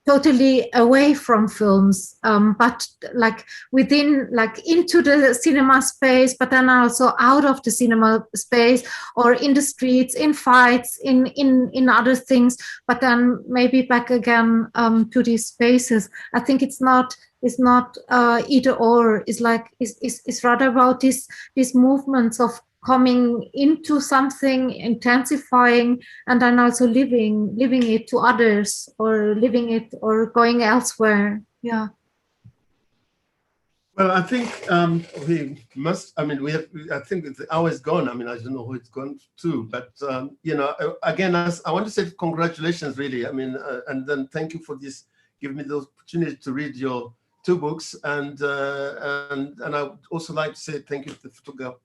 totally away from films, but like within, like into the cinema space, but then also out of the cinema space, or in the streets, in fights, in other things, but then maybe back again to these spaces. I think it's not either or. It's like it's rather about these movements of coming into something, intensifying, and then also living it to others, or living it or going elsewhere. Yeah. Well, I think we must. I mean, I think the hour is gone. I mean, I don't know who it's gone to, but you know, again, I want to say congratulations, really. I mean, and then thank you for this, giving me the opportunity to read your 2 books, and I would also like to say thank you to the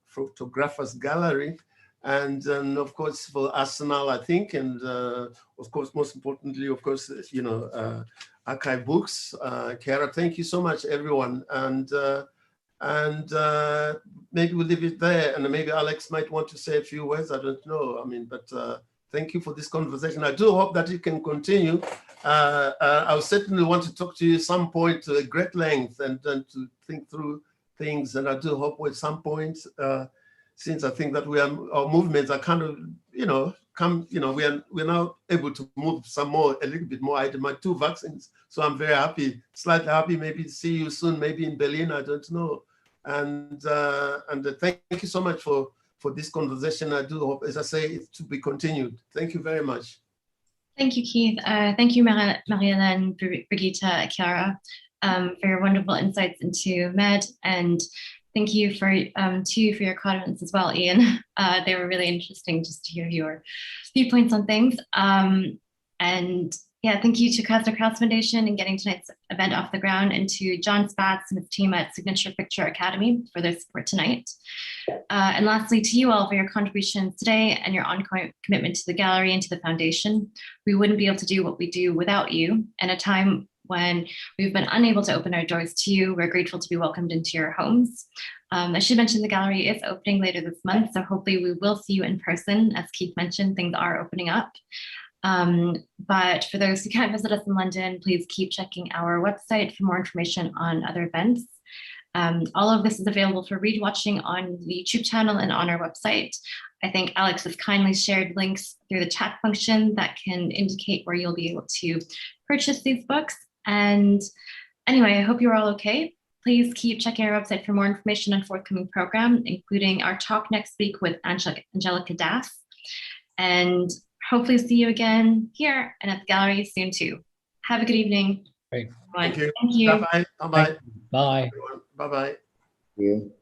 Photographers Gallery, and of course for Arsenal, I think, and of course most importantly, of course, you know, Archive Books. Chiara, thank you so much, everyone, and maybe we'll leave it there, and maybe Alex might want to say a few words. I don't know. I mean, but thank you for this conversation. I do hope that it can continue. I certainly want to talk to you at some point to a great length and to think through things. And I do hope at some point, since I think that our movements are kind of, you know, we're now able to move a little bit more. I did my 2 vaccines, so I'm very happy, slightly happy. Maybe to see you soon, maybe in Berlin. I don't know. And thank you so much for this conversation. I do hope, as I say, it to be continued. Thank you very much. Thank you, Keith. Thank you, Marie-Hélène, Brigitta, Chiara, for your wonderful insights into Med, and thank you for your comments as well, Ian. They were really interesting just to hear your viewpoints on things. And yeah, thank you to Kraszna-Krausz Foundation and getting tonight's event off the ground, and to John Spatz and his team at Signature Picture Academy for their support tonight. And lastly, to you all for your contributions today and your ongoing commitment to the gallery and to the foundation. We wouldn't be able to do what we do without you. And a time when we've been unable to open our doors to you, we're grateful to be welcomed into your homes. I should mention the gallery is opening later this month, so hopefully we will see you in person. As Keith mentioned, things are opening up. But for those who can't visit us in London, please keep checking our website for more information on other events. All of this is available for rewatching on the YouTube channel and on our website. I think Alex has kindly shared links through the chat function that can indicate where you'll be able to purchase these books. And anyway, I hope you're all okay. Please keep checking our website for more information on forthcoming program, including our talk next week with Angelica Das. And hopefully see you again here and at the gallery soon too. Have a good evening. Great. Thank you. Thank you. Bye-bye. Bye-bye. Bye. Bye-bye. Thank you.